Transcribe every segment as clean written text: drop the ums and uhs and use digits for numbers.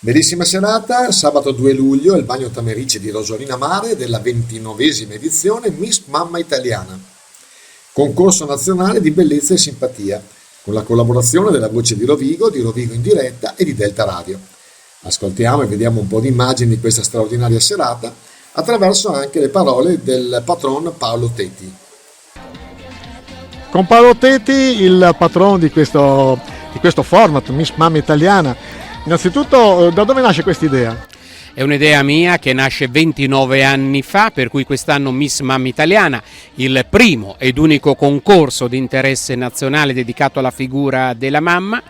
Bellissima serata, sabato 2 luglio, il bagno Tamerice di Rosolina Mare della 29esima edizione Miss Mamma Italiana, concorso nazionale di bellezza e simpatia, con la collaborazione della Voce di Rovigo in diretta e di Delta Radio. Ascoltiamo e vediamo un po' di immagini di questa straordinaria serata attraverso anche le parole del patron Paolo Tetti. Con Paolo Tetti, il patron di questo format Miss Mamma Italiana. Innanzitutto, da dove nasce questa idea? È un'idea mia che nasce 29 anni fa, per cui quest'anno Miss Mamma Italiana, il primo ed unico concorso di interesse nazionale dedicato alla figura della mamma,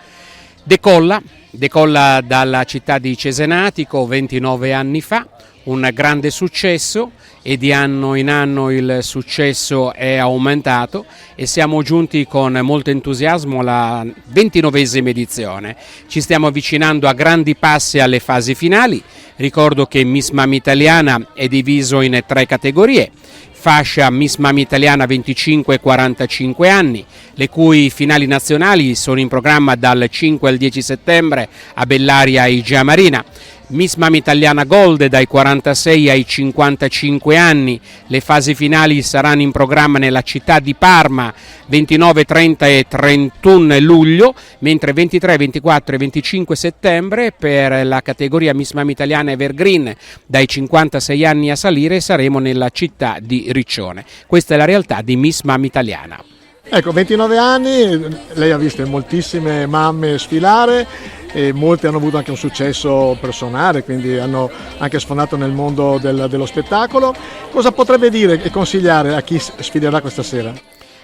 decolla dalla città di Cesenatico 29 anni fa, un grande successo, e di anno in anno il successo è aumentato e siamo giunti con molto entusiasmo alla 29esima edizione. Ci stiamo avvicinando a grandi passi alle fasi finali. Ricordo che Miss Mamma Italiana è diviso in 3 categorie. Fascia Miss Mamma Italiana 25-45 anni, le cui finali nazionali sono in programma dal 5 al 10 settembre a Bellaria e Igea Marina. Miss Mamma Italiana Gold dai 46 ai 55 anni, le fasi finali saranno in programma nella città di Parma 29, 30 e 31 luglio, mentre 23, 24 e 25 settembre per la categoria Miss Mamma Italiana Evergreen dai 56 anni a salire saremo nella città di Riccione. Questa è la realtà di Miss Mamma Italiana. Ecco, 29 anni, lei ha visto moltissime mamme sfilare e molte hanno avuto anche un successo personale, quindi hanno anche sfondato nel mondo dello spettacolo. Cosa potrebbe dire e consigliare a chi sfiderà questa sera?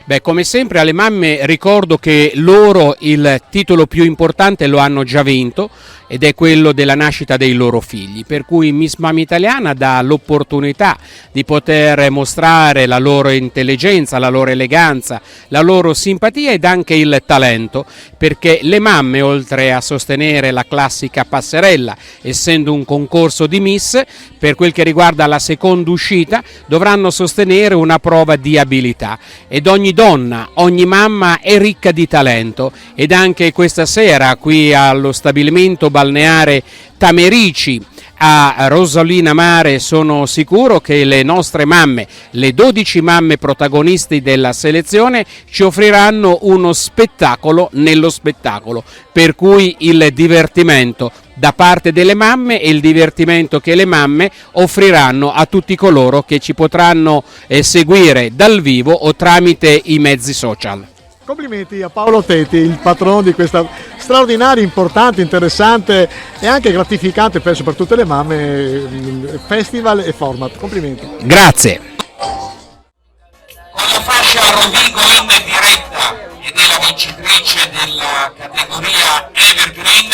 Beh, come sempre alle mamme ricordo che loro il titolo più importante lo hanno già vinto ed è quello della nascita dei loro figli, per cui Miss Mamma Italiana dà l'opportunità di poter mostrare la loro intelligenza, la loro eleganza, la loro simpatia ed anche il talento, perché le mamme, oltre a sostenere la classica passerella, essendo un concorso di Miss, per quel che riguarda la seconda uscita dovranno sostenere una prova di abilità ed ogni donna, ogni mamma è ricca di talento ed anche questa sera qui allo stabilimento balneare Tamerici a Rosolina Mare sono sicuro che le nostre mamme, le 12 mamme protagonisti della selezione, ci offriranno uno spettacolo nello spettacolo, per cui il divertimento da parte delle mamme e il divertimento che le mamme offriranno a tutti coloro che ci potranno seguire dal vivo o tramite i mezzi social. Complimenti a Paolo Tetti, il patrono di questa straordinaria, importante, interessante e anche gratificante, penso per tutte le mamme, festival e format. Complimenti. Grazie. Con la fascia Rovigo in diretta ed è la vincitrice della categoria Evergreen,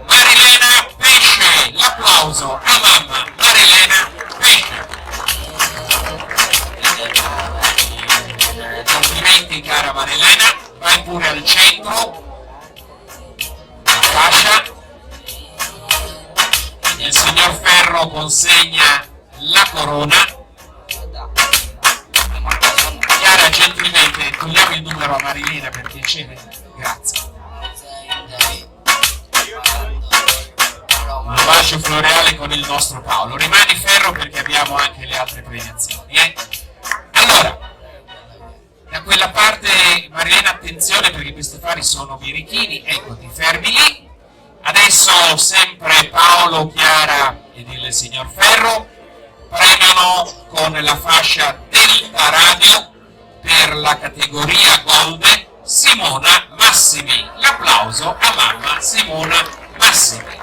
Marilena Pesce. L'applauso a mamma Marilena Pesce. Complimenti cara Marilena, vai pure al centro. Fascia. Il signor Ferro consegna la corona. Chiara, gentilmente togliamo il numero a Marilena per piacere. Grazie. Un bacio floreale con il nostro Paolo. Rimani Ferro perché abbiamo anche le altre premiazioni. Allora, da quella parte Marilena, attenzione perché questi fari sono birichini, eccoti, fermi lì. Adesso sempre Paolo, Chiara ed il signor Ferro premiano con la fascia Delta Radio per la categoria Gold Simona Massimi. L'applauso a mamma Simona Massimi.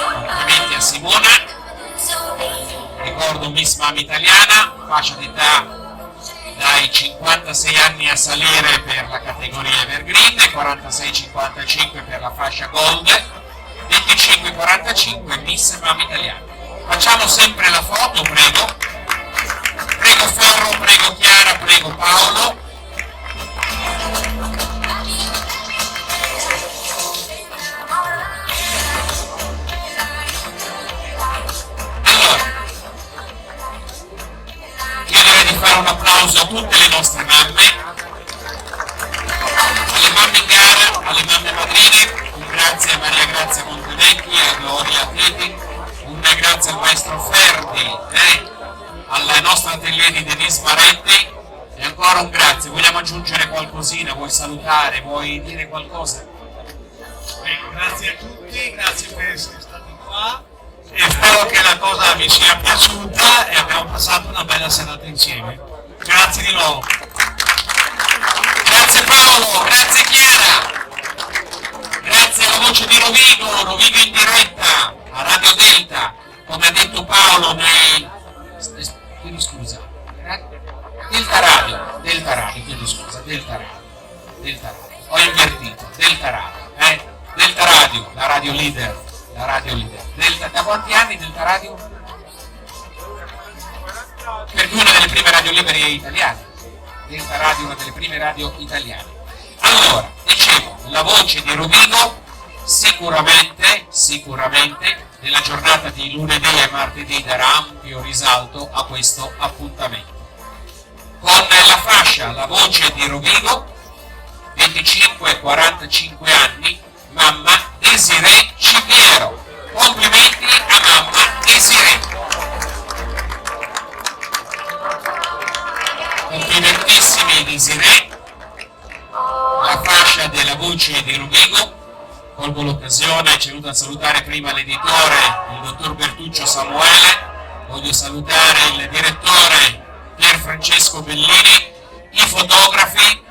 Complimenti a Simona. Ricordo Miss Mamma Italiana, fascia d'età dai 56 anni a salire per la categoria Evergreen, 46-55 per la fascia Gold, 25-45 Miss Mamma Italiana. Facciamo sempre la foto, prego. Prego Ferro, prego Chiara, prego Paolo. Chiederei di fare un applauso a tutte le nostre mamme. grazie di Denise Marenti e ancora un grazie. Vogliamo aggiungere qualcosina? Vuoi salutare? Vuoi dire qualcosa? Grazie a tutti, grazie per essere stati qua e spero che la cosa vi sia piaciuta e abbiamo passato una bella serata insieme. Grazie di nuovo. Grazie Paolo, grazie Chiara, grazie alla Voce di Rovigo, Rovigo in diretta a Radio Delta, come ha detto Paolo chiedo scusa, Delta Radio, Delta Radio, ho invertito, Delta Radio, la radio leader, Delta, da quanti anni Delta Radio? Perché una delle prime radio libere italiane. Delta Radio, una delle prime radio italiane. Allora, dicevo, la Voce di Rovigo sicuramente nella giornata di lunedì e martedì darà ampio risalto a questo appuntamento. Con la fascia La Voce di Rovigo, 25-45 anni, mamma Desiree Cipiero. Complimenti a mamma Desiree. Complimentissimi Desiree, la fascia della Voce di Rovigo. Colgo l'occasione, ci è venuto a salutare prima l'editore, il dottor Bertuccio Samuele, voglio salutare il direttore Pier Francesco Bellini, i fotografi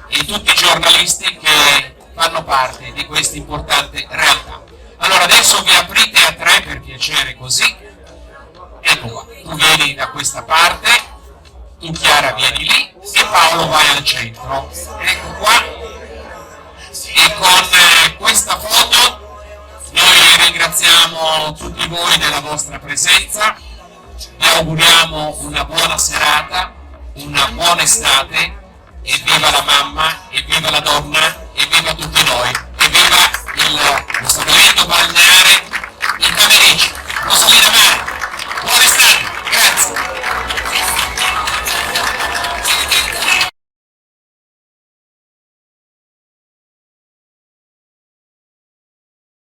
e tutti i giornalisti che fanno parte di questa importante realtà. Allora adesso vi aprite a tre per piacere, così. Ecco qua, tu vieni da questa parte, tu Chiara vieni lì e Paolo vai al centro. Ecco qua. E con questa foto noi ringraziamo tutti voi della vostra presenza, vi auguriamo una buona serata, una buona estate e viva la mamma e viva la donna